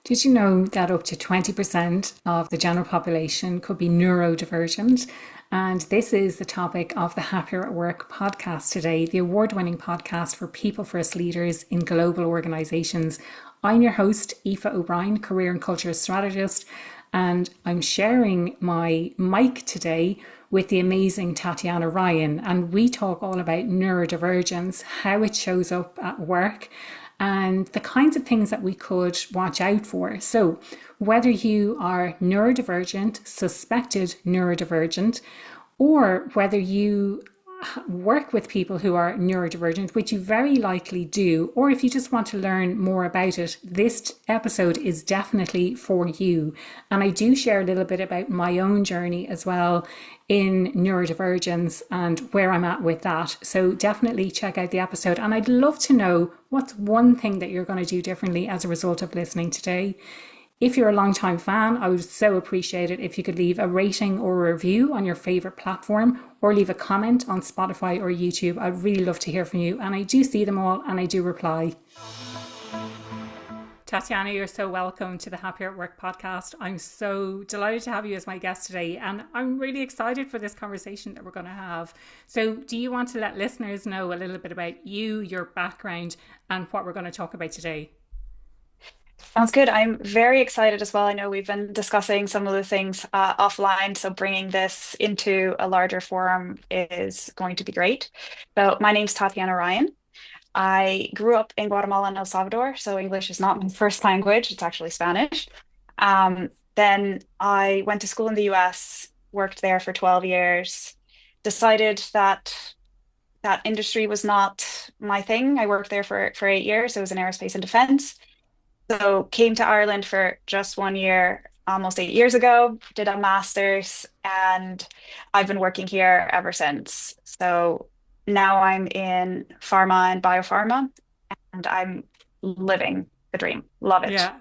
Did you know that up to 20% of the general population could be neurodivergent? And this is the topic of the Happier at Work podcast today, the award winning podcast for people first leaders in global organizations. I'm your host, Aoife O'Brien, career and culture strategist, and I'm sharing my mic today with the amazing Tatiana Ryan. And we talk all about neurodivergence, how it shows up at work, and the kinds of things that we could watch out for. So, whether you are neurodivergent, suspected neurodivergent, or whether you work with people who are neurodivergent, which you very likely do, or if you just want to learn more about it, this episode is definitely for you. And I do share a little bit about my own journey as well in neurodivergence and where I'm at with that. So definitely check out the episode. And I'd love to know what's one thing that you're going to do differently as a result of listening today. If you're a long-time fan, I would so appreciate it if you could leave a rating or a review on your favorite platform or leave a comment on Spotify or YouTube. I'd really love to hear from you. And I do see them all and I do reply. Tatiana, you're so welcome to the Happier at Work podcast. I'm so delighted to have you as my guest today. And I'm really excited for this conversation that we're going to have. So do you want to let listeners know a little bit about you, your background, and what we're going to talk about today? Sounds good. I'm very excited as well. I know we've been discussing some of the things offline, so bringing this into a larger forum is going to be great. So, my name's Tatiana Ryan. I grew up in Guatemala and El Salvador, so English is not my first language, it's actually Spanish. Then I went to school in the US, worked there for 12 years, decided that that industry was not my thing. I worked there for 8 years. It was in aerospace and defense. So came to Ireland for just 1 year, almost 8 years ago, did a master's, and I've been working here ever since. So now I'm in pharma and biopharma, and I'm living the dream. Love it. Yeah,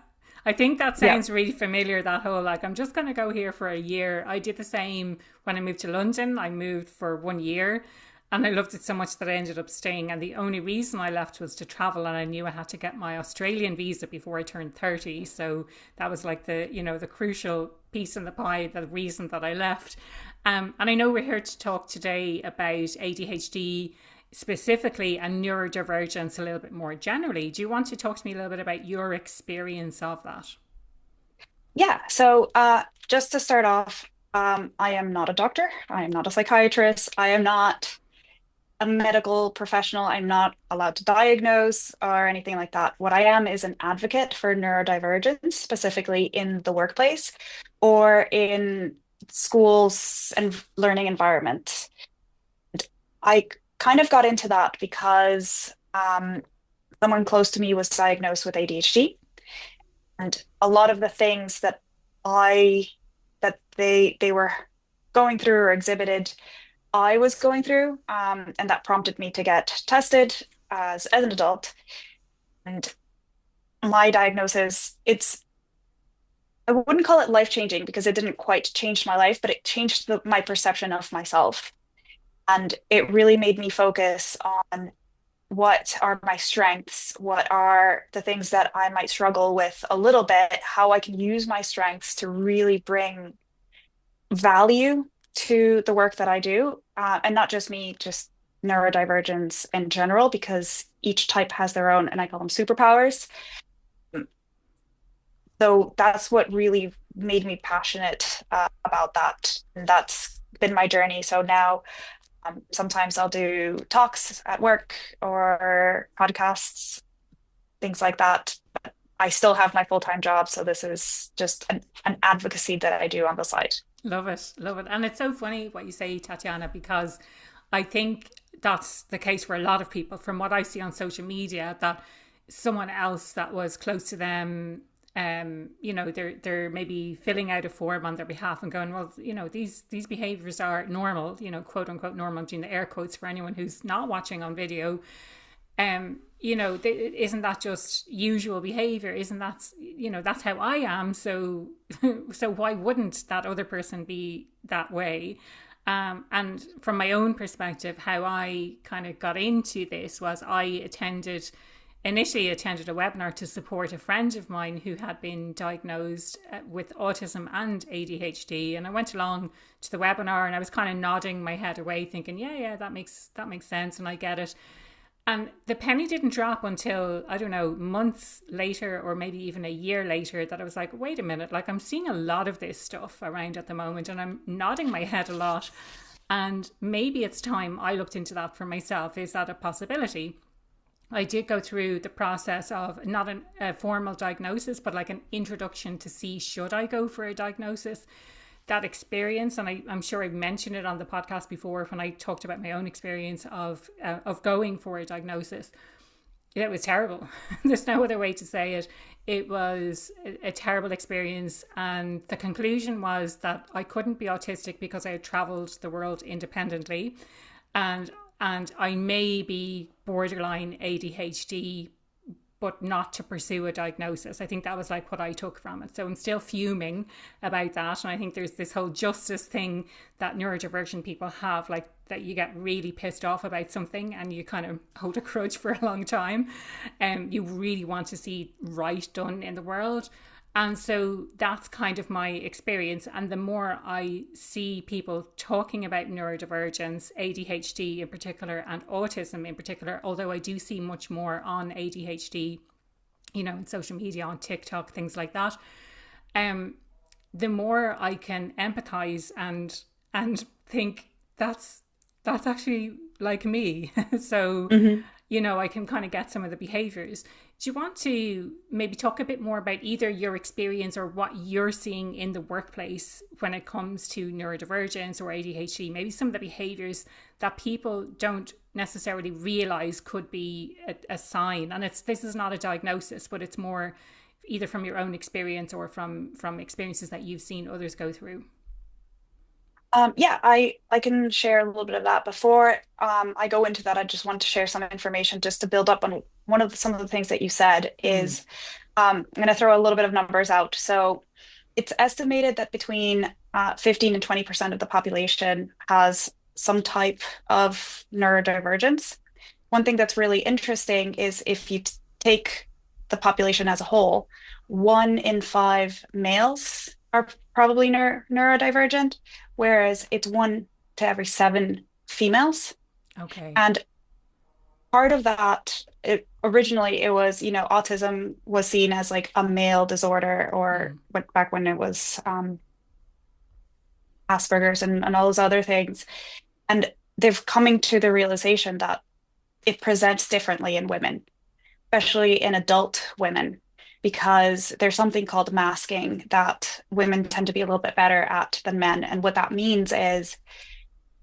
I think that Yeah. sounds really familiar. That whole, like, I'm just going to go here for a year. I did the same when I moved to London. I moved for 1 year and I loved it so much that I ended up staying. And the only reason I left was to travel. And I knew I had to get my Australian visa before I turned 30. So that was like the crucial piece in the pie, the reason that I left. And I know we're here to talk today about ADHD specifically and neurodivergence a little bit more generally. Do you want to talk to me a little bit about your experience of that? Yeah. So just to start off, I am not a doctor. I am not a psychiatrist. I am not a medical professional. I'm not allowed to diagnose or anything like that. What I am is an advocate for neurodivergence, specifically in the workplace or in schools and learning environment. I kind of got into that because someone close to me was diagnosed with ADHD, and a lot of the things I that they were going through or exhibited I was going through, and that prompted me to get tested as an adult. And my diagnosis, I wouldn't call it life changing because it didn't quite change my life, but it changed my perception of myself. And it really made me focus on what are my strengths, what are the things that I might struggle with a little bit, how I can use my strengths to really bring value to the work that I do, and not just me, just neurodivergence in general, because each type has their own, and I call them superpowers. So that's what really made me passionate about that. And that's been my journey. So now sometimes I'll do talks at work or podcasts, things like that. But I still have my full-time job. So this is just an advocacy that I do on the side. Love it. Love it. And it's so funny what you say, Tatiana, because I think that's the case for a lot of people from what I see on social media, that someone else that was close to them, they're maybe filling out a form on their behalf and going, well, these behaviors are normal, quote unquote normal. I'm doing the air quotes for anyone who's not watching on video. Isn't that just usual behavior? Isn't that, that's how I am. So, so why wouldn't that other person be that way? And from my own perspective, how I kind of got into this was I attended initially attended a webinar to support a friend of mine who had been diagnosed with autism and ADHD. And I went along to the webinar and I was kind of nodding my head away thinking, yeah, that makes sense and I get it. And the penny didn't drop until, I don't know, months later or maybe even a year later, that I was like, wait a minute, like I'm seeing a lot of this stuff around at the moment and I'm nodding my head a lot. And maybe it's time I looked into that for myself. Is that a possibility? I did go through the process of not a formal diagnosis, but like an introduction to see should I go for a diagnosis. That experience, and I'm sure I've mentioned it on the podcast before when I talked about my own experience of going for a diagnosis. It was terrible. There's no other way to say it. It was a terrible experience, and the conclusion was that I couldn't be autistic because I had traveled the world independently, and I may be borderline ADHD, but not to pursue a diagnosis. I think that was like what I took from it. So I'm still fuming about that. And I think there's this whole justice thing that neurodivergent people have, like that you get really pissed off about something and you kind of hold a grudge for a long time. And you really want to see right done in the world. And so that's kind of my experience. And the more I see people talking about neurodivergence, ADHD in particular, and autism in particular, although I do see much more on ADHD, you know, in social media, on TikTok, things like that, the more I can empathize and think that's actually like me. So, you know, I can kind of get some of the behaviors. Do you want to maybe talk a bit more about either your experience or what you're seeing in the workplace when it comes to neurodivergence or ADHD? Maybe some of the behaviors that people don't necessarily realize could be a sign. And this is not a diagnosis, but it's more either from your own experience or from experiences that you've seen others go through. Yeah, I can share a little bit of that. Before I go into that, I just want to share some information just to build up on some of the things that you said is I'm going to throw a little bit of numbers out. So it's estimated that between 15 and 20% of the population has some type of neurodivergence. One thing that's really interesting is if you take the population as a whole, 1 in 5 males are probably neurodivergent, whereas it's 1 to every 7 females. Okay. And part of that, originally it was, you know, autism was seen as like a male disorder, or back when it was Asperger's and all those other things. And they've coming to the realization that it presents differently in women, especially in adult women, because there's something called masking that women tend to be a little bit better at than men. And what that means is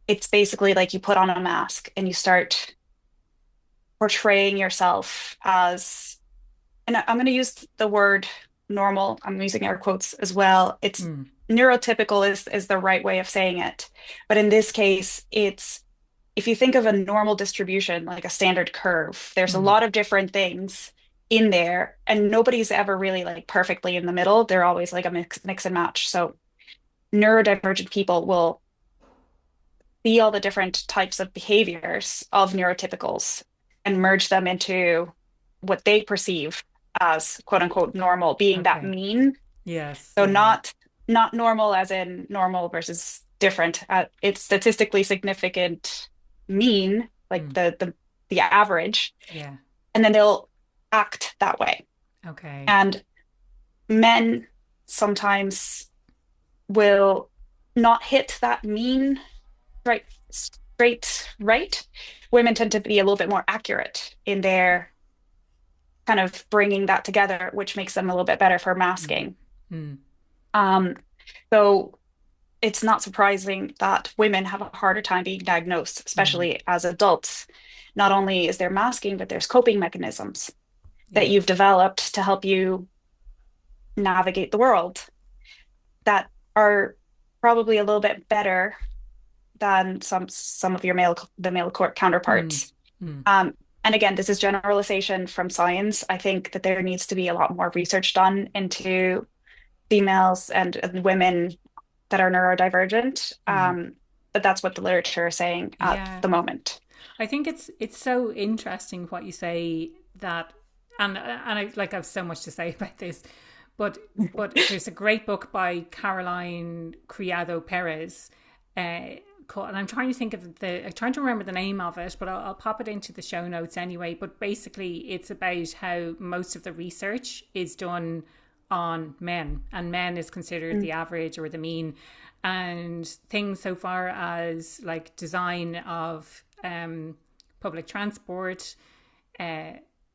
it's basically like you put on a mask and you start portraying yourself as, and I'm going to use the word normal, I'm using air quotes as well. It's neurotypical is the right way of saying it. But in this case, it's, if you think of a normal distribution, like a standard curve, there's a lot of different things in there, and nobody's ever really like perfectly in the middle. They're always like a mix and match. So neurodivergent people will see all the different types of behaviors of neurotypicals and merge them into what they perceive as quote unquote normal, being that mean. Yes. So not normal as in normal versus different. It's statistically significant mean, like the average. Yeah. And then they'll act that way. Okay. And men sometimes will not hit that mean straight right. Women tend to be a little bit more accurate in their kind of bringing that together, which makes them a little bit better for masking. So it's not surprising that women have a harder time being diagnosed, especially as adults. Not only is there masking, but there's coping mechanisms that you've developed to help you navigate the world that are probably a little bit better than some of the male counterparts. And again, this is generalization from science. I think that there needs to be a lot more research done into females and women that are neurodivergent. But that's what the literature is saying at the moment. I think it's so interesting what you say, that I have so much to say about this, but there's a great book by Caroline Criado Perez, and I'm trying to think of I'm trying to remember the name of it, but I'll pop it into the show notes anyway. But basically, it's about how most of the research is done on men, and men is considered the average or the mean, and things so far as like design of public transport,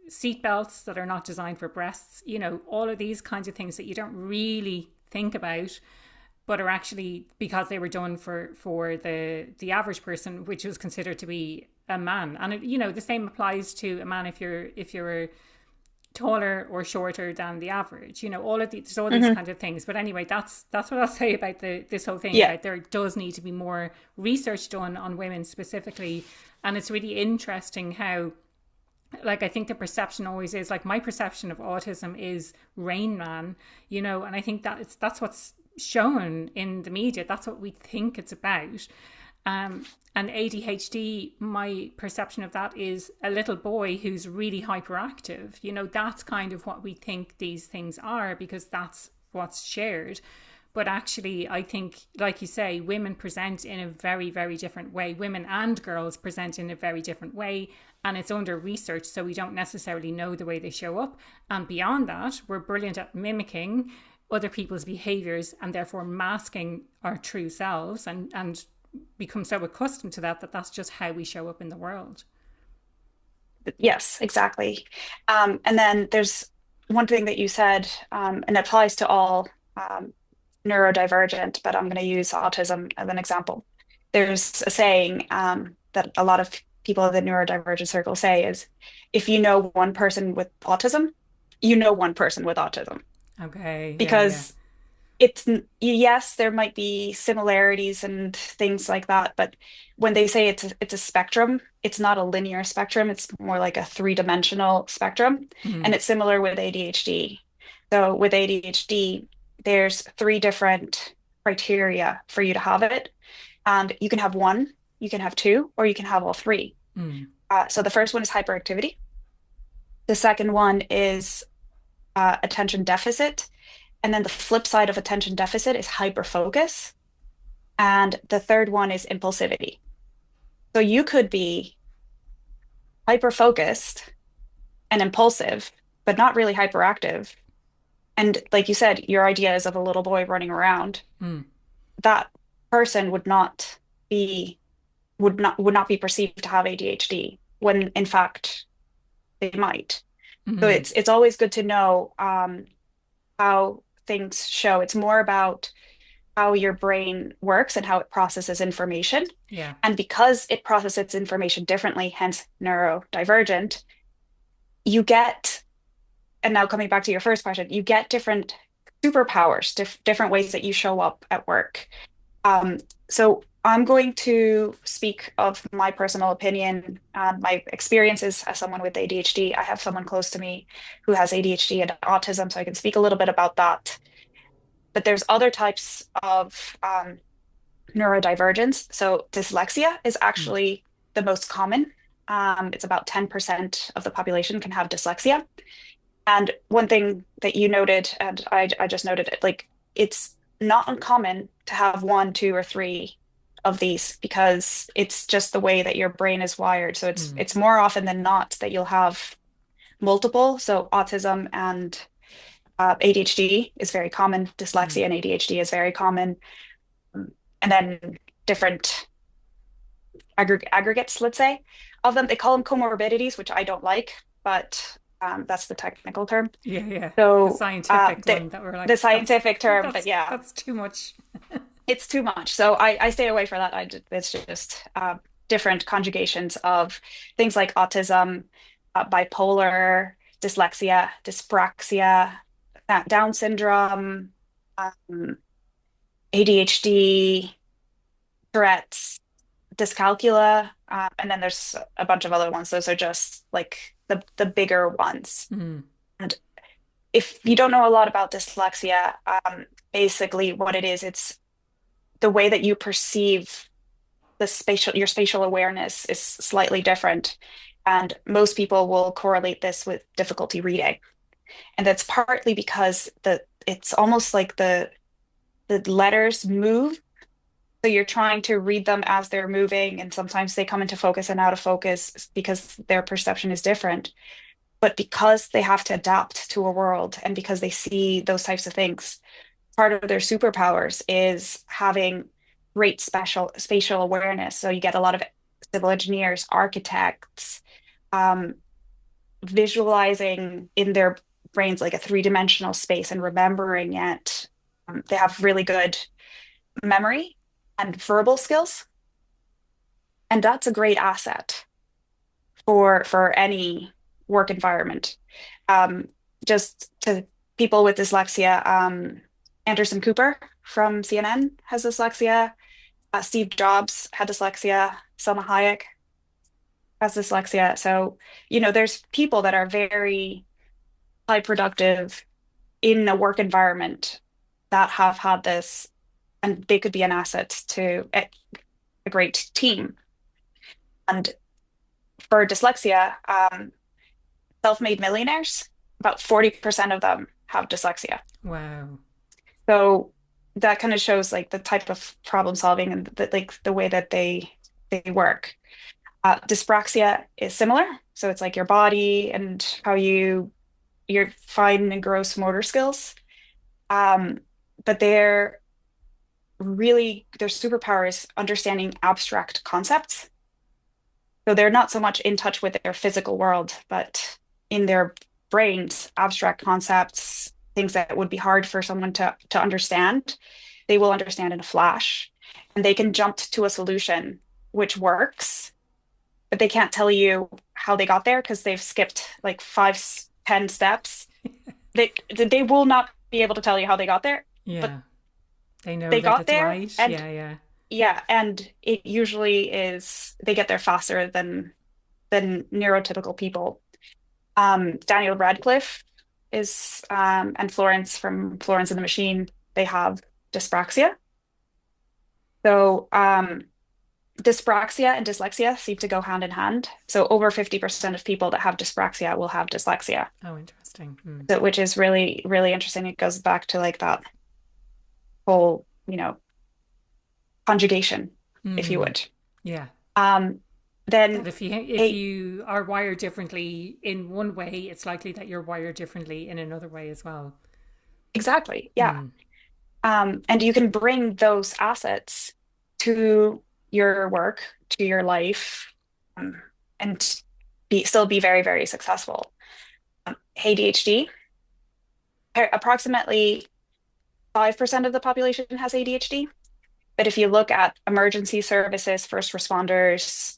seat belts that are not designed for breasts, all of these kinds of things that you don't really think about, but are actually because they were done for the average person, which was considered to be a man. And the same applies to a man if you're taller or shorter than the average. All of these, there's all these kinds of things. But anyway, that's what I'll say about this whole thing. Yeah. About there does need to be more research done on women specifically, and it's really interesting how, like, I think the perception always is, like, my perception of autism is Rain Man, and I think that's what's shown in the media. That's what we think it's about. And ADHD, my perception of that is a little boy who's really hyperactive. That's kind of what we think these things are, because that's what's shared. But actually, I think, like you say, women present in a very, very different way. Women and girls present in a very different way. And it's under research, so we don't necessarily know the way they show up. And beyond that, we're brilliant at mimicking other people's behaviors and therefore masking our true selves, and become so accustomed to that's just how we show up in the world. Yes, exactly. And then there's one thing that you said, and it applies to all neurodivergent, but I'm going to use autism as an example. There's a saying that a lot of people in the neurodivergent circle say is, if you know one person with autism, you know one person with autism. Okay. Because it's, yes, there might be similarities and things like that, but when they say it's a spectrum, it's not a linear spectrum. It's more like a three-dimensional spectrum. And it's similar with ADHD. So with ADHD, there's 3 different criteria for you to have it. And you can have 1, you can have 2, or you can have all 3. So the first one is hyperactivity. The second one is attention deficit. And then the flip side of attention deficit is hyperfocus. And the third one is impulsivity. So you could be hyper-focused and impulsive, but not really hyperactive. And like you said, your idea is of a little boy running around. That person would not be perceived to have ADHD when in fact they might. So it's always good to know how things show. It's more about how your brain works and how it processes information. Yeah. And because it processes information differently, hence neurodivergent, you get, and now coming back to your first question, you get different superpowers, different ways that you show up at work. So I'm going to speak of my personal opinion and my experiences as someone with ADHD. I have someone close to me who has ADHD and autism, so I can speak a little bit about that. But there's other types of neurodivergence. So dyslexia is actually the most common. It's about 10% of the population can have dyslexia. And one thing that you noted, and I just noted it, like, it's not uncommon to have 1, 2, or 3 of these, because it's just the way that your brain is wired. So it's more often than not that you'll have multiple. So autism and ADHD is very common. Dyslexia and ADHD is very common. And then different aggregates, let's say, of them. They call them comorbidities, which I don't like, but that's the technical term. Yeah. So the scientific one that we're like, the scientific term, but yeah, that's too much. It's too much. So I stay away from that. It's just different conjugations of things like autism, bipolar, dyslexia, dyspraxia, Down syndrome, ADHD, Tourette's, dyscalculia, and then there's a bunch of other ones. Those are just like the bigger ones. And if you don't know a lot about dyslexia, basically what it is, it's the way that you perceive your spatial awareness is slightly different. And most people will correlate this with difficulty reading. And that's partly because it's almost like the letters move. So you're trying to read them as they're moving, and sometimes they come into focus and out of focus because their perception is different. But because they have to adapt to a world and because they see those types of things, part of their superpowers is having great special spatial awareness. So you get a lot of civil engineers, architects, um, visualizing in their brains like a three-dimensional space and remembering it. They have really good memory and verbal skills, and that's a great asset for any work environment. Um, just to people with dyslexia, Anderson Cooper from CNN has dyslexia. Steve Jobs had dyslexia. Selma Hayek has dyslexia. So, there's people that are very high productive in a work environment that have had this, and they could be an asset to a great team. And for dyslexia, self-made millionaires, about 40% of them have dyslexia. Wow. So that kind of shows like the type of problem solving and the way that they work. Dyspraxia is similar. So it's like your body and how your fine and gross motor skills. But their superpower is understanding abstract concepts. So they're not so much in touch with their physical world, but in their brains, abstract concepts, things that would be hard for someone to understand, they will understand in a flash. And they can jump to a solution which works, but they can't tell you how they got there because they've skipped like 5, 10 steps. They will not be able to tell you how they got there, but Yeah. They know they that got it's there. right. And Yeah, yeah. yeah, and it usually is they get there faster than neurotypical people. Daniel Radcliffe is and Florence from Florence and the Machine, they have dyspraxia. So dyspraxia and dyslexia seem to go hand in hand. So over 50% of people that have dyspraxia will have dyslexia. Oh, interesting. Hmm. So, which is really, really interesting. It goes back to like that whole, conjugation, if you Hmm. would. Yeah. Um, then That if a you are wired differently in one way, it's likely that you're wired differently in another way as well. exactly, yeah. Hmm. And you can bring those assets to your work, to your life, um, and still be very, very successful. ADHD, approximately 5% of the population has ADHD. But if you look at emergency services, first responders,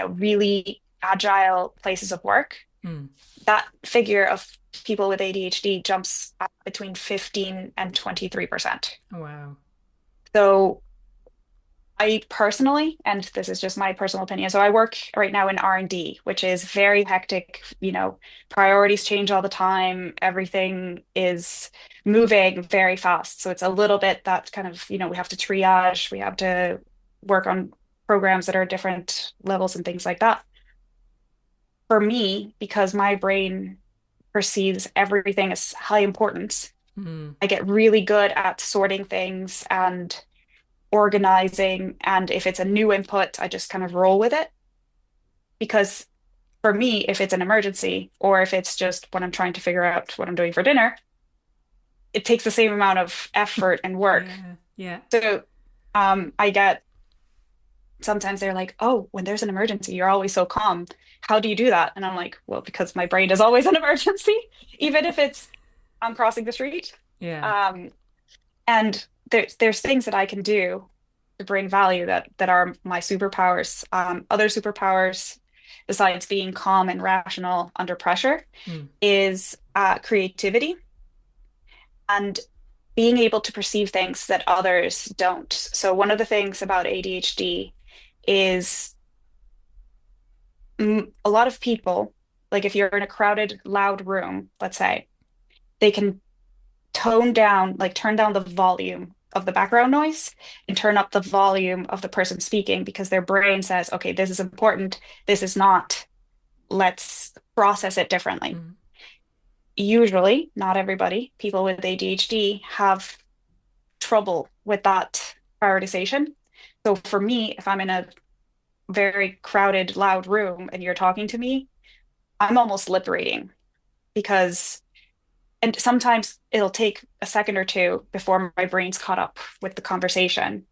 really agile places of work, Hmm. that figure of people with ADHD jumps up between 15 and 23%. Oh, wow. So I personally, and this is just my personal opinion, so I work right now in R&D, which is very hectic, priorities change all the time. Everything is moving very fast. So it's a little bit that kind of, we have to triage, we have to work on programs that are different levels and things like that. For me, because my brain perceives everything as high importance, Hmm. I get really good at sorting things and organizing. And if it's a new input, I just kind of roll with it. Because for me, if it's an emergency or if it's just when I'm trying to figure out what I'm doing for dinner, it takes the same amount of effort and work. Yeah, yeah. So I get sometimes they're like, oh, when there's an emergency, you're always so calm. How do you do that? And I'm like, well, because my brain is always an emergency, even if it's I'm crossing the street. Yeah. Um, and there's things that I can do to bring value that are my superpowers. Other superpowers, besides being calm and rational under pressure, Hmm. is creativity and being able to perceive things that others don't. So one of the things about ADHD is a lot of people, like if you're in a crowded, loud room, let's say, they can turn down the volume of the background noise and turn up the volume of the person speaking because their brain says, okay, this is important, this is not. let's process it differently. Mm. Usually, not everybody, people with ADHD have trouble with that prioritization. So for me, if I'm in a very crowded, loud room and you're talking to me, I'm almost lip reading because, and sometimes it'll take a second or two before my brain's caught up with the conversation.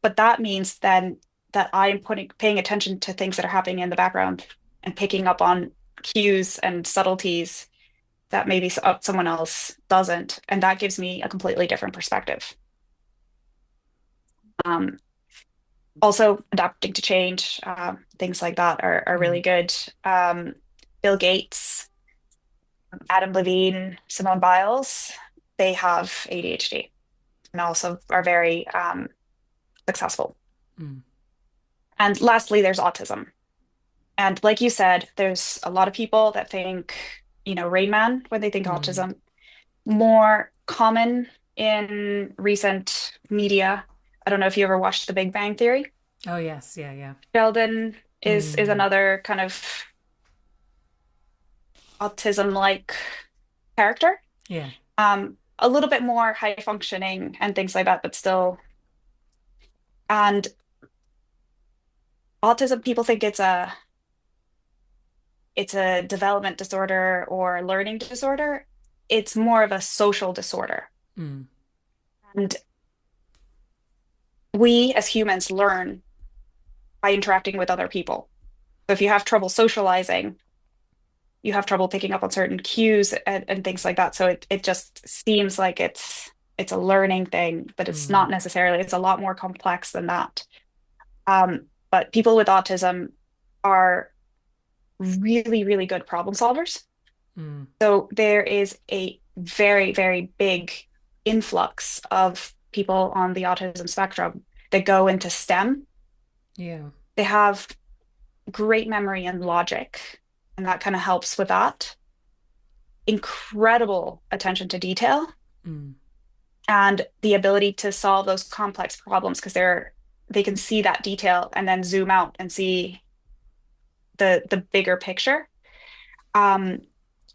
But that means then that I'm paying attention to things that are happening in the background and picking up on cues and subtleties that maybe someone else doesn't. And that gives me a completely different perspective. Um, Also, adapting to change, things like that are really Mm. good. Bill Gates, Adam Levine, Simone Biles, they have ADHD and also are very successful. Mm. And lastly, there's autism. And like you said, there's a lot of people that think, Rain Man when they think Mm. autism. More common in recent media. I don't know if you ever watched The Big Bang Theory. Oh yes, yeah, yeah. Sheldon is Mm. another kind of autism-like character. Yeah. A little bit more high functioning and things like that, but still. And autism, people think it's a development disorder or learning disorder. It's more of a social disorder. Mm. And we as humans learn by interacting with other people. So if you have trouble socializing, you have trouble picking up on certain cues and things like that. So it just seems like it's a learning thing, but it's Mm. not necessarily. It's a lot more complex than that. But people with autism are really, really good problem solvers. Mm. So there is a very, very big influx of people on the autism spectrum that go into STEM. Yeah. They have great memory and logic, and that kind of helps with that. Incredible attention to detail Mm. and the ability to solve those complex problems because they can see that detail and then zoom out and see the bigger picture. Um,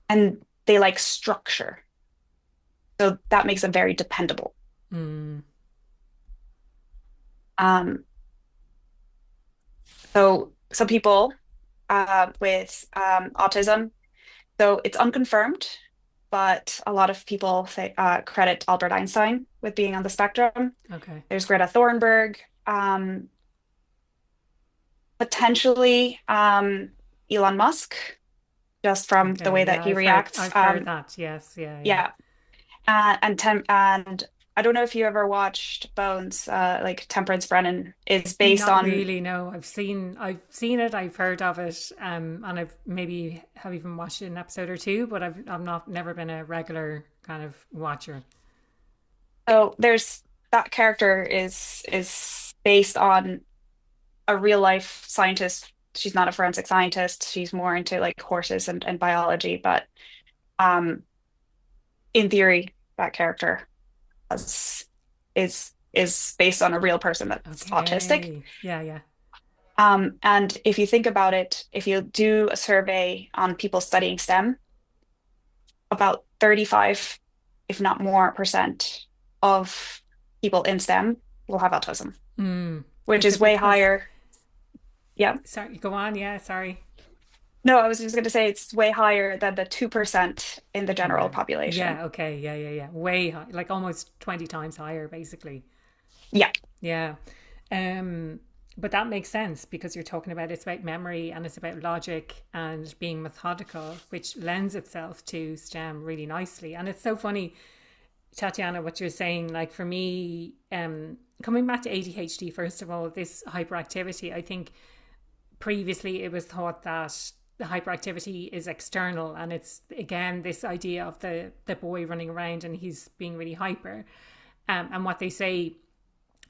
and they like structure. So that makes them very dependable. Mm. Um, so some people with autism, so it's unconfirmed, but a lot of people say, credit Albert Einstein with being on the spectrum. Okay. There's Greta Thunberg, potentially Elon Musk, just from the Okay. way Yeah, that he I've heard reacts. I've heard that. Yes. Yeah, yeah. Yeah, and I don't know if you ever watched Bones, like Temperance Brennan is based Not on. really, no. I've seen it, I've heard of it, and I've maybe have even watched an episode or two, but I've not never been a regular kind of watcher. So there's that character is based on a real life scientist. She's not a forensic scientist. She's more into like horses and biology, but um, in theory, that character is based on a real person that's autistic. Okay. Yeah, yeah. And if you think about it, if you do a survey on people studying STEM, about 35, if not more, percent of people in STEM will have autism, Mm. which Is is it way because higher. Yeah. sorry, go on, yeah, sorry. No, I was just going to say it's way higher than the 2% in the general Okay. population. Yeah, okay, yeah, yeah, yeah. Way high, like almost 20 times higher, basically. Yeah. Yeah. Um, but that makes sense because you're talking about it's about memory and it's about logic and being methodical, which lends itself to STEM really nicely. And it's so funny, Tatiana, what you're saying. Like for me, coming back to ADHD, first of all, this hyperactivity, I think previously it was thought that the hyperactivity is external, and it's again this idea of the boy running around and he's being really hyper. And what they say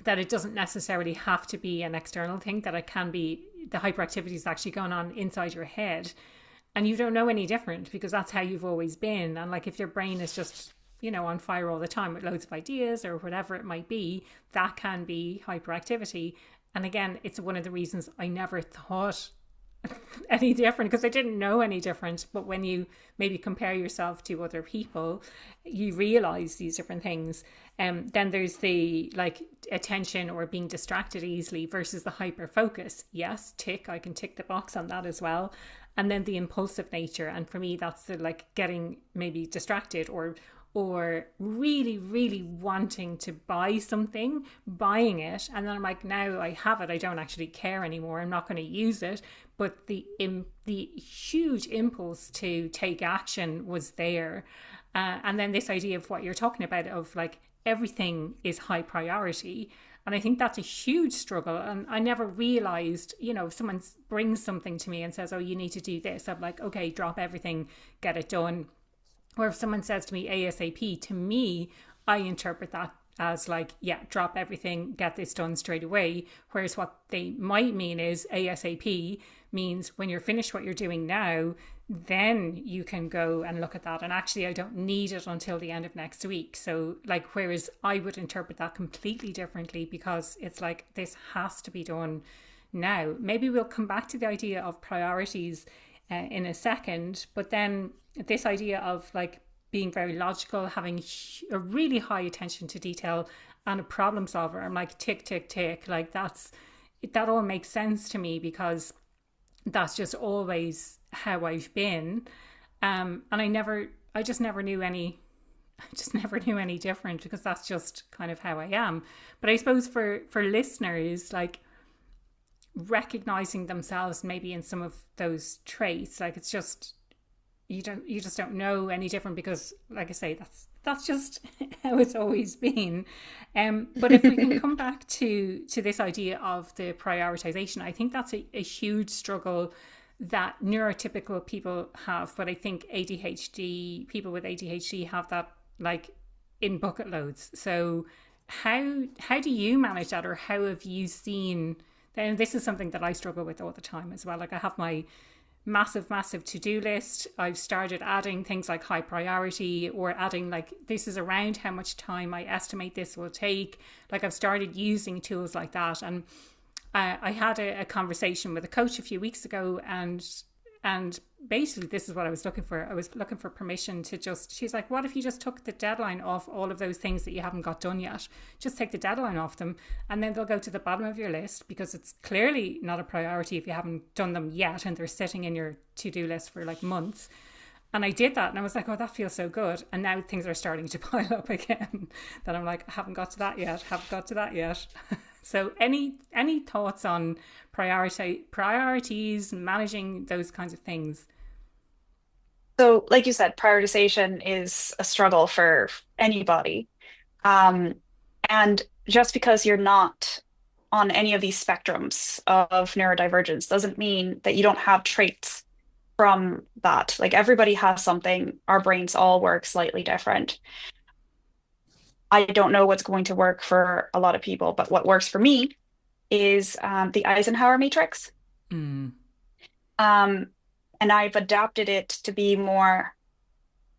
that it doesn't necessarily have to be an external thing, that it can be the hyperactivity is actually going on inside your head and you don't know any different because that's how you've always been. And like if your brain is just, on fire all the time with loads of ideas or whatever it might be, that can be hyperactivity. And again, it's one of the reasons I never thought any different because I didn't know any different. But when you maybe compare yourself to other people, you realize these different things. Then there's the like attention or being distracted easily versus the hyper focus. Yes, tick, I can tick the box on that as well. And then the impulsive nature. And for me, that's the like getting maybe distracted or really, really wanting to buy something, buying it. And then I'm like, now I have it. I don't actually care anymore. I'm not going to use it. But the huge impulse to take action was there. And then this idea of what you're talking about of like everything is high priority. And I think that's a huge struggle. And I never realized, if someone brings something to me and says, oh, you need to do this, I'm like, okay, drop everything, get it done. Or if someone says to me ASAP, to me, I interpret that as like, yeah, drop everything, get this done straight away. Whereas what they might mean is ASAP means when you're finished what you're doing now, then you can go and look at that. And actually, I don't need it until the end of next week. So like, whereas I would interpret that completely differently because it's like, this has to be done now. Maybe we'll come back to the idea of priorities in a second, but then this idea of like being very logical, having a really high attention to detail and a problem solver. I'm like, tick, tick, tick. Like that all makes sense to me because that's just always how I've been. And I just never knew any different because that's just kind of how I am. But I suppose for listeners, like recognizing themselves maybe in some of those traits, like it's just, you just don't know any different because like I say, that's just how it's always been. But if we can come back to this idea of the prioritization, I think that's a huge struggle that neurotypical people have, but I think people with ADHD have that like in bucket loads. So how do you manage that, or how have you seen? And this is something that I struggle with all the time as well. Like I have my massive to-do list. I've started adding things like high priority, or adding like, this is around how much time I estimate this will take. Like I've started using tools like that. And I had a conversation with a coach a few weeks ago, and basically this is what I was looking for. I was looking for permission to she's like, what if you just took the deadline off all of those things that you haven't got done yet? Just take the deadline off them, and then they'll go to the bottom of your list because it's clearly not a priority if you haven't done them yet and they're sitting in your to-do list for like months. And I did that and I was like, oh, that feels so good. And now things are starting to pile up again. That I'm like, I haven't got to that yet. So any thoughts on priorities, managing those kinds of things? So, like you said, prioritization is a struggle for anybody. Um, and just because you're not on any of these spectrums of neurodivergence doesn't mean that you don't have traits from that. Like everybody has something. Our brains all work slightly different. I don't know what's going to work for a lot of people, but what works for me is the Eisenhower matrix. Mm. And I've adapted it to be more,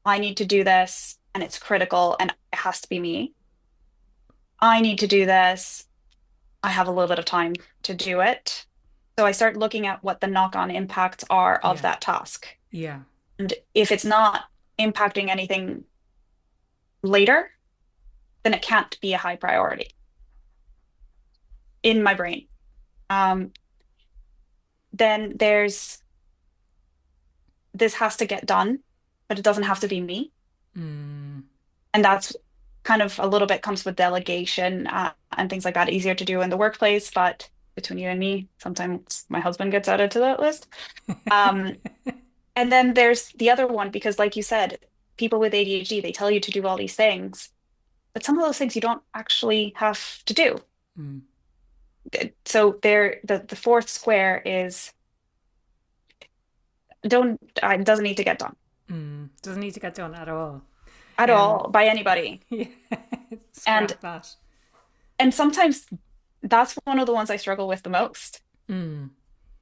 I need to do this and it's critical and it has to be me. I need to do this. I have a little bit of time to do it. So I start looking at what the knock-on impacts are of that task. Yeah. And if it's not impacting anything later, then it can't be a high priority in my brain. Then there's, this has to get done, but it doesn't have to be me. Mm. And that's kind of a little bit comes with delegation and things like that, easier to do in the workplace. But between you and me, sometimes my husband gets added to that list. And then there's the other one, because like you said, people with ADHD, they tell you to do all these things, but some of those things you don't actually have to do. Mm. So the fourth square is it doesn't need to get done. Doesn't need to get done at all. At all by anybody. Yeah. And that. And sometimes that's one of the ones I struggle with the most.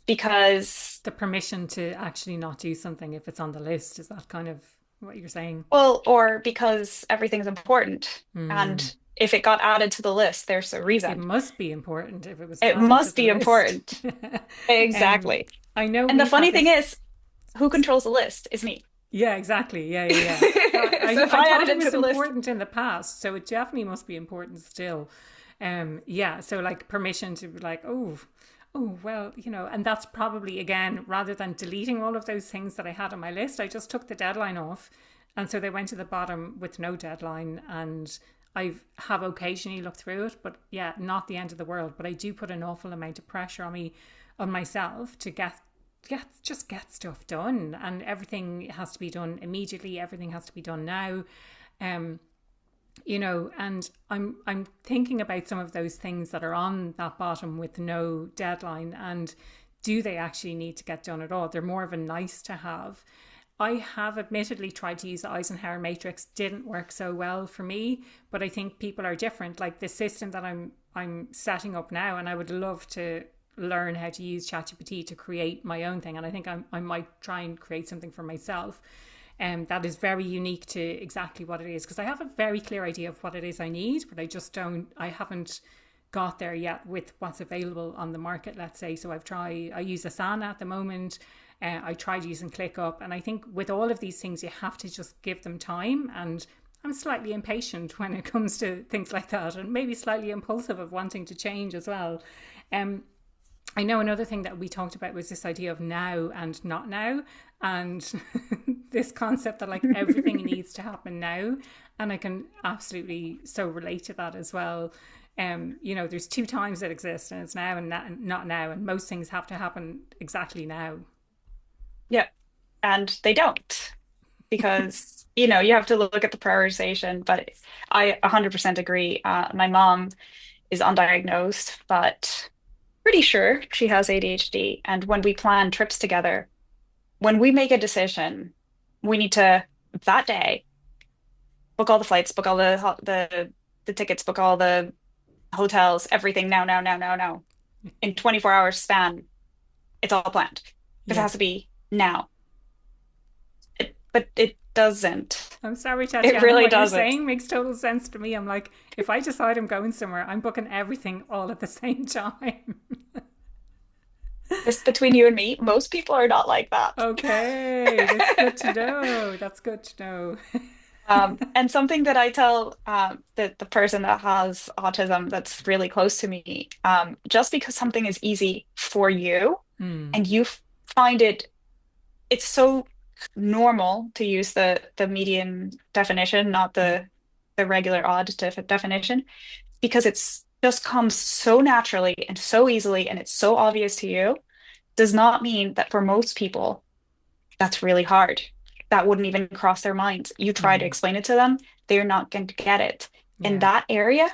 Because the permission to actually not do something if it's on the list, is that kind of what you're saying? Well, or because everything's important. And if it got added to the list, there's a reason. It must be important if it was. It must be important. Exactly. I know And the we've had funny thing this. is, who controls the list is me. Yeah, exactly. Yeah. So if I I thought added it into was the list, important in the past, so it definitely must be important still. Yeah. So like permission to be like, oh, well, and that's probably again, rather than deleting all of those things that I had on my list, I just took the deadline off, and so they went to the bottom with no deadline, and I have occasionally looked through it, but yeah, not the end of the world. But I do put an awful amount of pressure on me, on myself to get stuff done, and everything has to be done immediately. Everything has to be done now. Um, and I'm thinking about some of those things that are on that bottom with no deadline, and do they actually need to get done at all? They're more of a nice to have. I have admittedly tried to use the Eisenhower matrix, didn't work so well for me, but I think people are different. Like the system that I'm setting up now, and I would love to learn how to use ChatGPT to create my own thing, and I think I might try and create something for myself. That is very unique to exactly what it is, because I have a very clear idea of what it is I need, but I haven't got there yet with what's available on the market, let's say. So I use Asana at the moment. I tried using ClickUp, and I think with all of these things, you have to just give them time. And I'm slightly impatient when it comes to things like that, and maybe slightly impulsive of wanting to change as well. Um, I know another thing that we talked about was this idea of now and not now, and this concept that like everything needs to happen now. And I can absolutely so relate to that as well. There's two times that exist, and it's now and not now, and most things have to happen exactly now. yeah, and they don't, because you have to look at the prioritization. But I 100% agree. My mom is undiagnosed, but pretty sure she has ADHD. And when we plan trips together, when we make a decision, we need to that day book all the flights, book all the tickets, book all the hotels, everything now, now, now, now, now. In 24 hours span, it's all planned because it Yeah. has to be now. But it doesn't. I'm sorry, It Tatiana. really What you're doesn't. saying makes total sense to me. I'm like, if I decide I'm going somewhere, I'm booking everything all at the same time. Just between you and me, most people are not like that. Okay, that's good to know. That's good to know. And something that I tell the person that has autism that's really close to me, just because something is easy for you Hmm. and you find it's so normal to use the median definition, not Yeah. the regular odd definition, because it's just comes so naturally and so easily and it's so obvious to you, does not mean that for most people that's really hard. That wouldn't even cross their minds. You try to Hmm. explain it to them, they're not going to get it. And Yeah. that area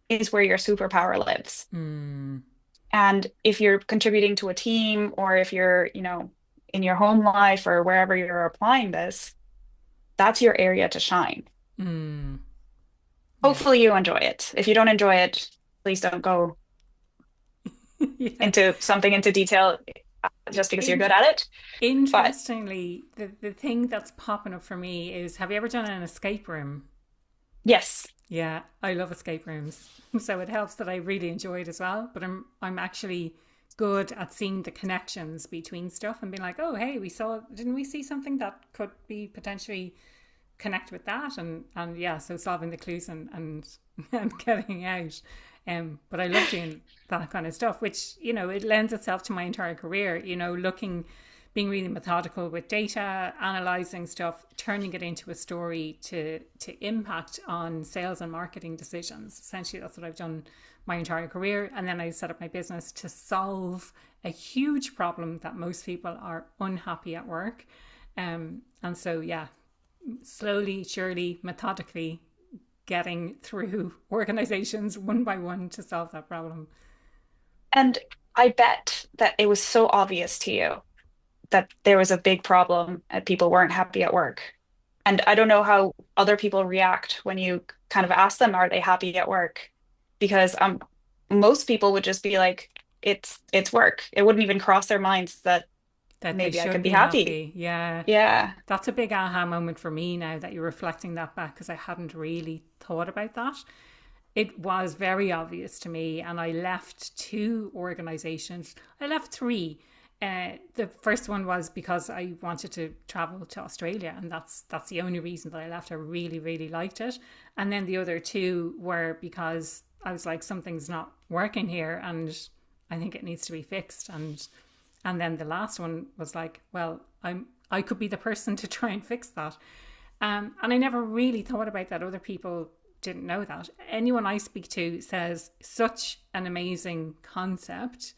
is where your superpower lives. Hmm. And if you're contributing to a team or if you're, in your home life or wherever you're applying this, that's your area to shine. Hmm. Yeah. Hopefully you enjoy it. If you don't enjoy it, please don't go Yeah. into detail just because you're In- good at it. But Interestingly, the thing that's popping up for me is, have you ever done an escape room? yes, Yeah, I love escape rooms. So it helps that I really enjoy it as well. But I'm actually good at seeing the connections between stuff and being like, oh hey, didn't we see something that could be potentially connect with that, and yeah, so solving the clues and and getting out. But I love doing that kind of stuff, which it lends itself to my entire career. Being really methodical with data, analyzing stuff, turning it into a story to impact on sales and marketing decisions. Essentially, that's what I've done my entire career. And then I set up my business to solve a huge problem that most people are unhappy at work. And so, yeah, slowly, surely, methodically getting through organizations one by one to solve that problem. and I bet that it was so obvious to you that there was a big problem and people weren't happy at work. And I don't know how other people react when you kind of ask them, are they happy at work? Because most people would just be like, it's work. It wouldn't even cross their minds that That they maybe I could should be be happy. happy. Yeah. Yeah. That's a big aha moment for me now that you're reflecting that back, because I hadn't really thought about that. It was very obvious to me, and I left two organizations. I left three. The first one was because I wanted to travel to Australia, and that's the only reason that I left. I really, really liked it. And then the other two were because I was like, something's not working here, and I think it needs to be fixed. And then the last one was like, well, I could be the person to try and fix that. And I never really thought about that. Other people didn't know that. Anyone I speak to says such an amazing concept.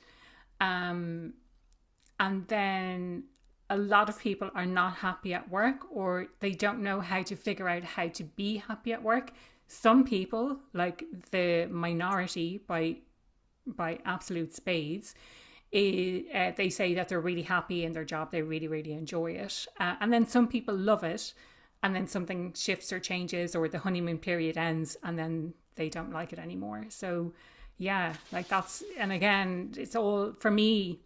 And then a lot of people are not happy at work, or they don't know how to figure out how to be happy at work. Some people, like the minority by absolute spades, they say that they're really happy in their job. They really, really enjoy it. And then some people love it. And then something shifts or changes, or the honeymoon period ends, and then they don't like it anymore. So yeah, like that's, and again, it's all, for me,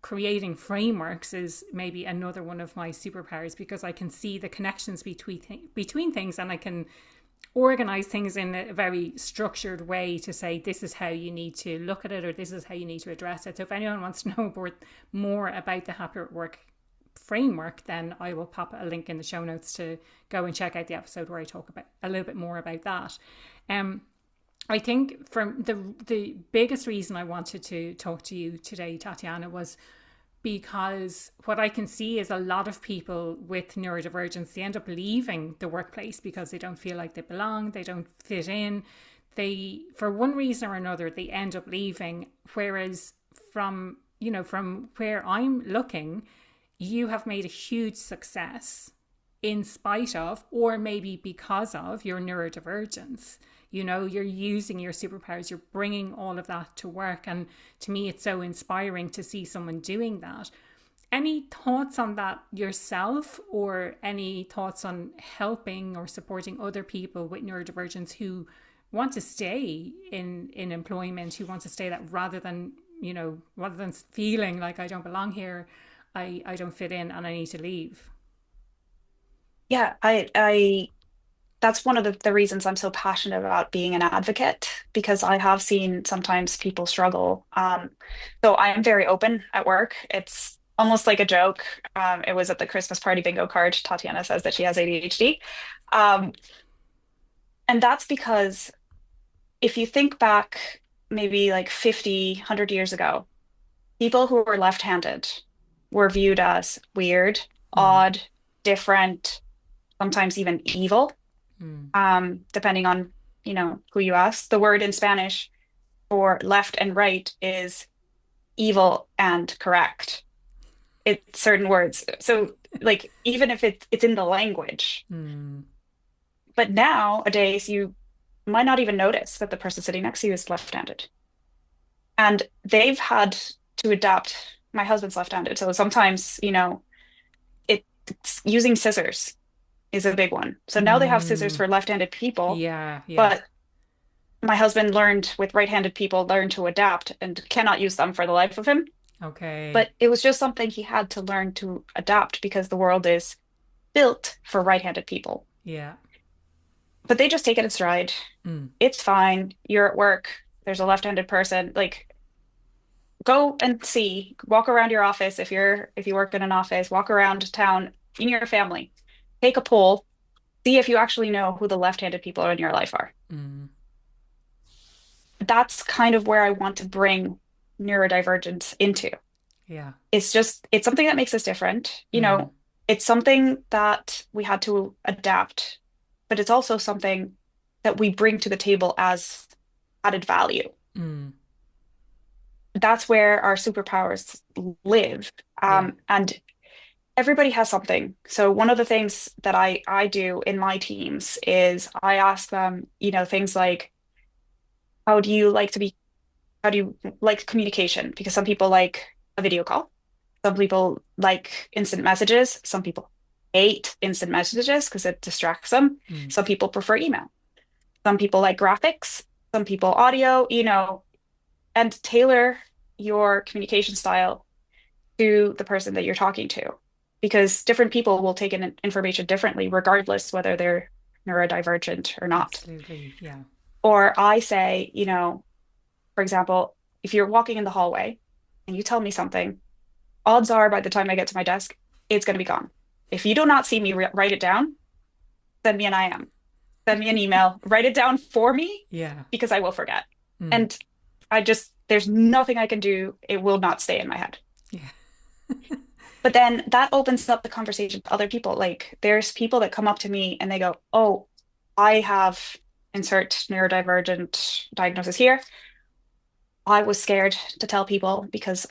creating frameworks is maybe another one of my superpowers, because I can see the connections between things, and I can organize things in a very structured way to say, this is how you need to look at it, or this is how you need to address it. So if anyone wants to know more about the Happier at Work framework, then I will pop a link in the show notes to go and check out the episode where I talk about a little bit more about that. I think from the biggest reason I wanted to talk to you today, Tatiana, was because what I can see is a lot of people with neurodivergence, they end up leaving the workplace because they don't feel like they belong, they don't fit in. They, for one reason or another, they end up leaving. Whereas from where I'm looking, you have made a huge success in spite of, or maybe because of, your neurodivergence. You're using your superpowers, you're bringing all of that to work. And to me, it's so inspiring to see someone doing that. Any thoughts on that yourself, or any thoughts on helping or supporting other people with neurodivergence who want to stay in employment, who want to stay that, rather than feeling like I don't belong here, I don't fit in, and I need to leave? Yeah, I that's one of the reasons I'm so passionate about being an advocate, because I have seen sometimes people struggle. So I am very open at work. It's almost like a joke. It was at the Christmas party bingo card. Tatiana says that she has ADHD. Um, and that's because if you think back maybe like 50, 100 years ago, people who were left-handed were viewed as weird, Mm. odd, different, sometimes even evil, Mm. depending on, who you ask. The word in Spanish for left and right is evil and correct. It's certain words. So like even if it's in the language, Mm. but nowadays you might not even notice that the person sitting next to you is left-handed. And they've had to adapt. My husband's left-handed, so sometimes, it's using scissors is a big one. So now they have scissors Mm. for left-handed people, Yeah, yeah. but my husband learned with right-handed people, learned to adapt and cannot use them for the life of him. Okay. But it was just something he had to learn to adapt, because the world is built for right-handed people. Yeah. But they just take it in stride. Mm. It's fine. You're at work. There's a left-handed person. Like, go and see, walk around your office. If you work in an office, walk around town in your family, take a poll, see if you actually know who the left-handed people in your life are. Mm. That's kind of where I want to bring neurodivergence into. Yeah. It's something that makes us different. Mm. It's something that we had to adapt, but it's also something that we bring to the table as added value. Mm. That's where our superpowers live. Yeah. And everybody has something. So one of the things that I do in my teams is I ask them, things like, how do you like to be, how do you like communication? Because some people like a video call. Some people like instant messages. Some people hate instant messages because it distracts them. Mm. Some people prefer email. Some people like graphics. Some people audio, and tailor your communication style to the person that you're talking to, because different people will take in information differently, regardless whether they're neurodivergent or not. Absolutely. Yeah. Or I say, for example, if you're walking in the hallway and you tell me something odds are by the time I get to my desk, it's going to be gone. If you do not see me write it down, send me an IM, send me an email, write it down for me Yeah. because I will forget. And there's nothing I can do. It will not stay in my head. Yeah. But then that opens up the conversation to other people. Like there's people that come up to me and they go, oh, I have insert neurodivergent diagnosis here. I was scared to tell people because,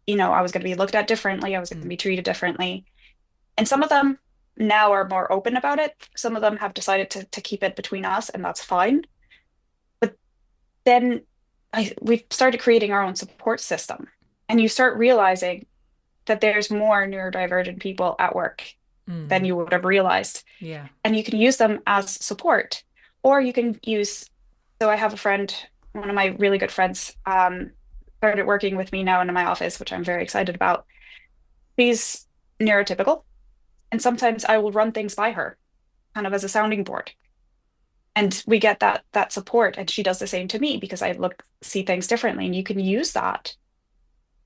I was going to be looked at differently. I was going to be treated differently. And some of them now are more open about it. Some of them have decided to keep it between us, and that's fine. But then we've started creating our own support system. And you start realizing that there's more neurodivergent people at work than you would have realized. Yeah. And you can use them as support, or you can use, so I have a friend, one of my really good friends, started working with me now in my office, which I'm very excited about. She's neurotypical, and sometimes I will run things by her kind of as a sounding board. And we get that support, and she does the same to me because I see things differently. And you can use that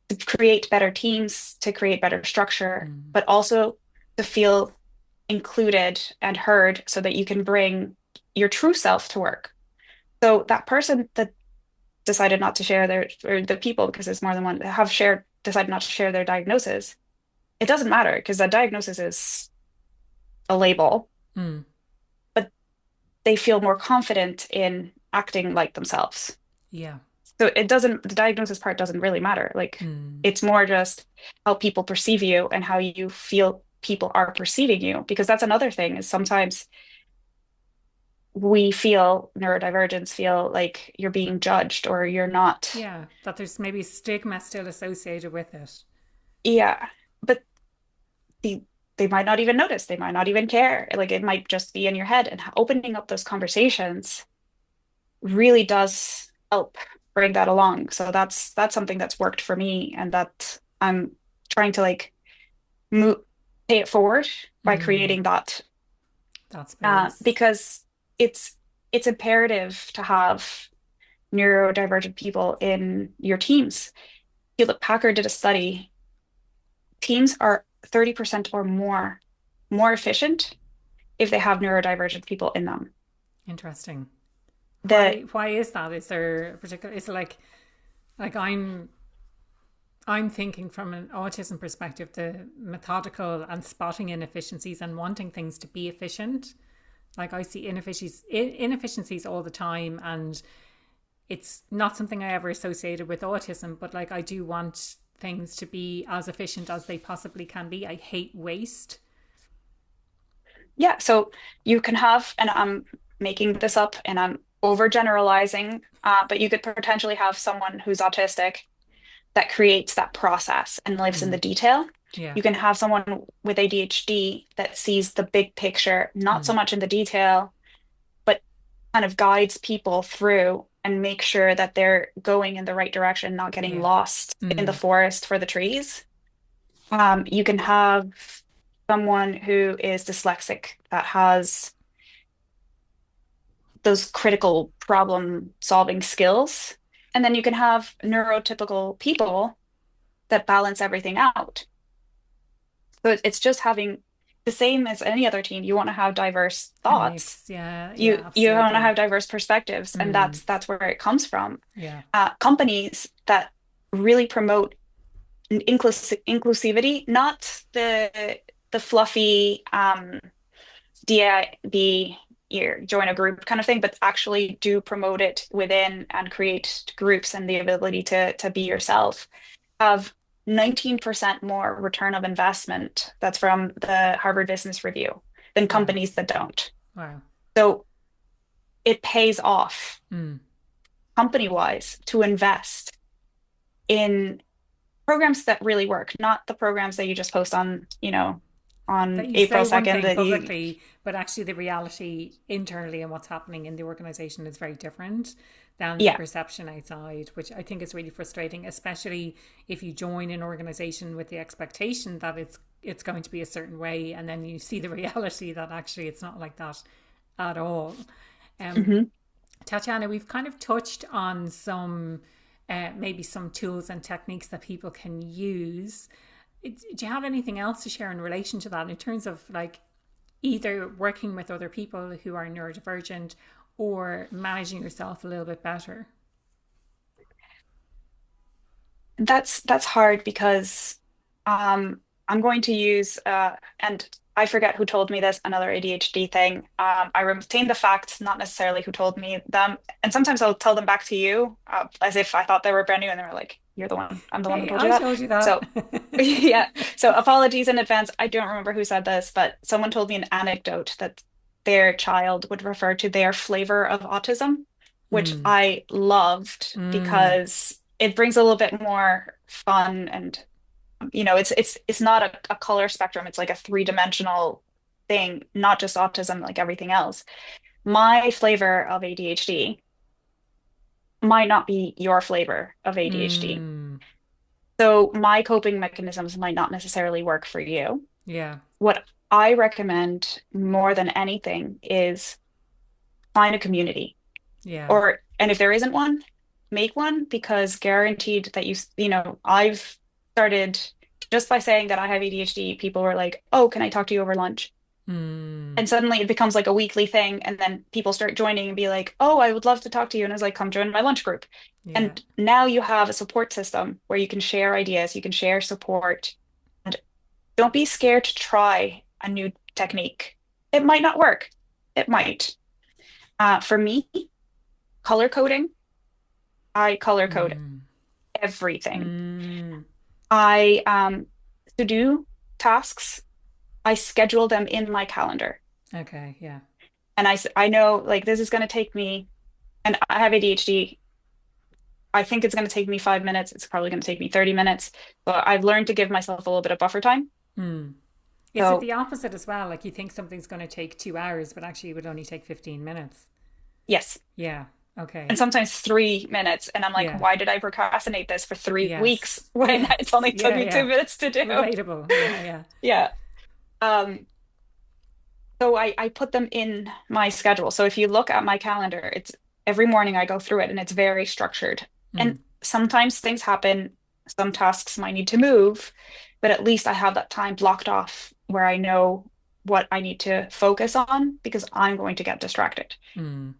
to create better teams, to create better structure, but also to feel included and heard so that you can bring your true self to work. So that person that decided not to share or the people, because there's more than one, decided not to share their diagnosis, it doesn't matter because that diagnosis is a label, but they feel more confident in acting like themselves. Yeah. So the diagnosis part doesn't really matter. Like it's more just how people perceive you and how you feel people are perceiving you. Because that's another thing is sometimes neurodivergents feel like you're being judged or you're not. Yeah. That there's maybe stigma still associated with it. Yeah. But they might not even notice. They might not even care. Like it might just be in your head. And opening up those conversations really does help bring that along. So that's something that's worked for me, and that I'm trying to like pay it forward by creating that. That's space. Because it's imperative to have neurodivergent people in your teams. Hewlett Packard did a study. Teams are 30% or more efficient if they have neurodivergent people in them. Interesting. The Why is that? Is there a particular? Is it like I'm thinking from an autism perspective, the methodical and spotting inefficiencies and wanting things to be efficient. Like I see inefficiencies all the time, and it's not something I ever associated with autism, but like I do want things to be as efficient as they possibly can be. I hate waste. Yeah, so you can have, and I'm making this up and I'm overgeneralizing, but you could potentially have someone who's autistic that creates that process and lives in the detail. Yeah. You can have someone with ADHD that sees the big picture, not so much in the detail, but kind of guides people through and make sure that they're going in the right direction, not getting lost in the forest for the trees. You can have someone who is dyslexic that has those critical problem solving skills. And then you can have neurotypical people that balance everything out. So it's just having the same as any other team. You want to have diverse thoughts. You want to have diverse perspectives, and that's where it comes from. Yeah. Companies that really promote inclusivity, not the fluffy DIB, join a group kind of thing, but actually do promote it within and create groups and the ability to be yourself, have 19% more return of investment. That's from the Harvard Business Review than companies that don't. Wow. So it pays off company-wise to invest in programs that really work, not the programs that you just post on, on April 2nd publicly, but actually the reality internally and what's happening in the organization is very different than the perception outside, which I think is really frustrating, especially if you join an organization with the expectation that it's going to be a certain way, and then you see the reality that actually it's not like that at all. Tatiana, we've kind of touched on some maybe some tools and techniques that people can use. Do you have anything else to share in relation to that in terms of like either working with other people who are neurodivergent or managing yourself a little bit better? That's hard because I'm going to use and I forget who told me this, another ADHD thing. I retain the facts, not necessarily who told me them. And sometimes I'll tell them back to you as if I thought they were brand new and they were like, you're the one, I'm the one who Hey, told you I that. told you that. So yeah. So apologies in advance. I don't remember who said this, but someone told me an anecdote that their child would refer to their flavor of autism, which Mm, I loved mm, because it brings a little bit more fun and it's not a color spectrum. It's like a three-dimensional thing, not just autism, like everything else. My flavor of ADHD might not be your flavor of ADHD. mm. So my coping mechanisms might not necessarily work for you. Yeah, What I recommend more than anything is find a community. yeah. And if there isn't one, make one because guaranteed that I've started just by saying that I have ADHD, people were like, "Oh, can I talk to you over lunch?" Mm, And suddenly it becomes like a weekly thing, and then people start joining and be like, "Oh, I would love to talk to you." And I was like, "Come join my lunch group." yeah. And now you have a support system where you can share ideas, you can share support, and don't be scared to try a new technique. It might not work. It might. For me, color coding, I color code Mm, everything. mm. I to do tasks, I schedule them in my calendar. Okay, yeah. And I know like this is going to take me, and I have ADHD. I think it's going to take me 5 minutes. It's probably going to take me 30 minutes. But I've learned to give myself a little bit of buffer time. Mm. Is it So the opposite as well? Like you think something's going to take 2 hours, but actually it would only take 15 minutes? yes. Yeah. Okay. And sometimes 3 minutes. And I'm like, Yeah. why did I procrastinate this for three Yes. weeks when it's Yes. only took Yeah. me two Yeah. minutes to do? Relatable. Yeah. Yeah. Yeah. Um, so I put them in my schedule. So if you look at my calendar, it's every morning I go through it and it's very structured. And Mm. sometimes things happen, some tasks might need to move, but at least I have that time blocked off where I know what I need to focus on because I'm going to get distracted. Mm.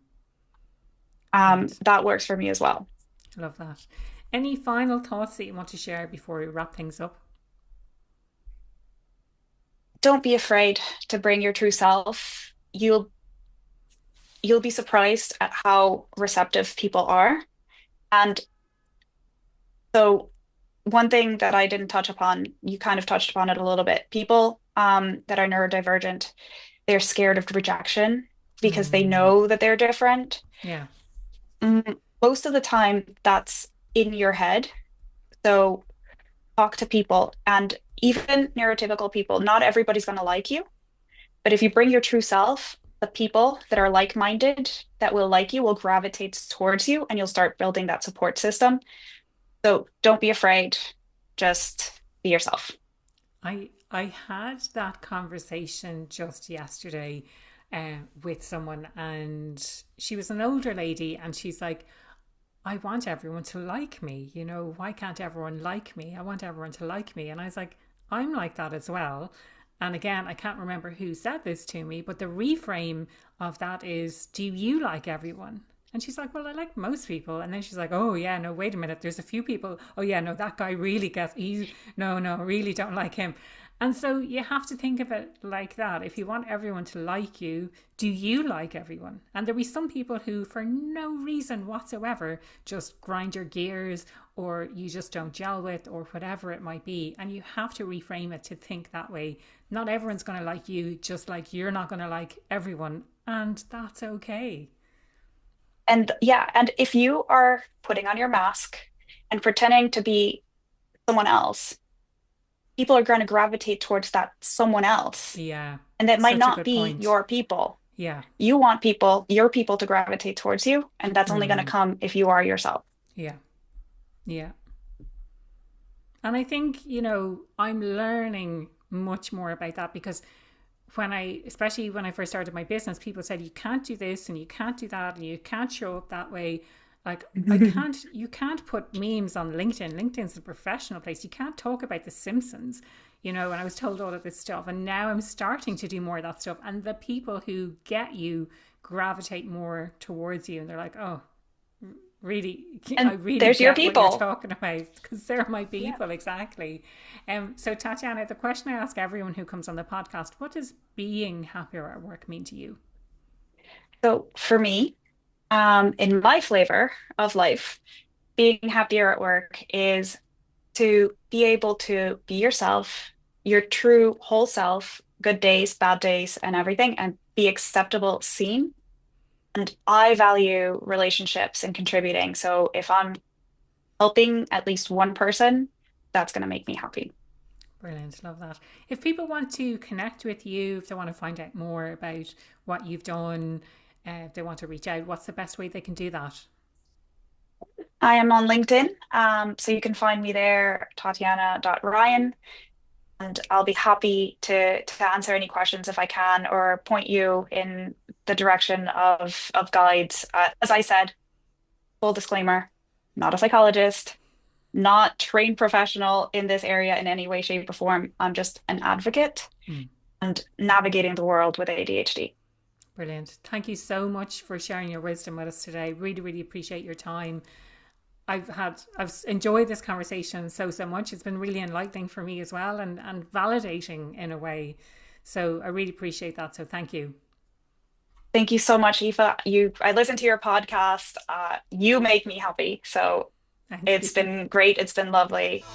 Great. That works for me as well. Love that. Any final thoughts that you want to share before we wrap things up? Don't be afraid to bring your true self. You'll be surprised at how receptive people are. And so one thing that I didn't touch upon, you kind of touched upon it a little bit. People that are neurodivergent, they're scared of rejection because they Mm. know that they're different. Yeah. Most of the time, that's in your head. So talk to people, and even neurotypical people, not everybody's going to like you. But if you bring your true self, the people that are like-minded that will like you will gravitate towards you, and you'll start building that support system. So don't be afraid. Just be yourself. I had that conversation just yesterday with someone, and she was an older lady, and she's like, I want everyone to like me. You know, why can't everyone like me? I want everyone to like me. And I was like, I'm like that as well. And again, I can't remember who said this to me, but the reframe of that is, do you like everyone? And she's like, well, I like most people. And then she's like, oh, yeah, no, wait a minute. There's a few people. Oh, yeah, no, that guy really gets, no, no, really don't like him. And so you have to think of it like that. If you want everyone to like you, do you like everyone? And there'll be some people who, for no reason whatsoever, just grind your gears or you just don't gel with or whatever it might be. And you have to reframe it to think that way. Not everyone's going to like you, just like you're not going to like everyone. And that's okay. And yeah, and if you are putting on your mask and pretending to be someone else, people are going to gravitate towards that someone else. Yeah, And that might such a not good be point. your people. Yeah. You want people, your people to gravitate towards you, and that's only going to Mm, come if you are yourself. yeah. Yeah. And I think, I'm learning much more about that because especially when I first started my business, people said, you can't do this and you can't do that and you can't show up that way. Like, I can't, you can't put memes on LinkedIn. LinkedIn's a professional place. You can't talk about The Simpsons, you know, and I was told all of this stuff. And now I'm starting to do more of that stuff. And the people who get you gravitate more towards you. And they're like, oh, really, I And really there's your get what you're people. talking about because they're my Yeah. people, exactly. So, Tatiana, the question I ask everyone who comes on the podcast, what does being happier at work mean to you? So for me, in my flavor of life, being happier at work is to be able to be yourself, your true whole self, good days, bad days, and everything, and be acceptable, seen. And I value relationships and contributing. So if I'm helping at least one person, that's going to make me happy. Brilliant, love that. If people want to connect with you, if they want to find out more about what you've done, if they want to reach out, what's the best way they can do that? I am on LinkedIn, so you can find me there, Tatiana.Ryan, and I'll be happy to answer any questions if I can or point you in the direction of guides. As I said, full disclaimer, not a psychologist, not trained professional in this area in any way, shape, or form. I'm just an advocate Mm, and navigating the world with ADHD. brilliant. Thank you so much for sharing your wisdom with us today. Really, really appreciate your time. I've enjoyed this conversation so much. It's been really enlightening for me as well and validating in a way. So I really appreciate that. So thank you. Thank you so much, Aoife. I listen to your podcast. You make me happy. So Thank it's you. been great. It's been lovely.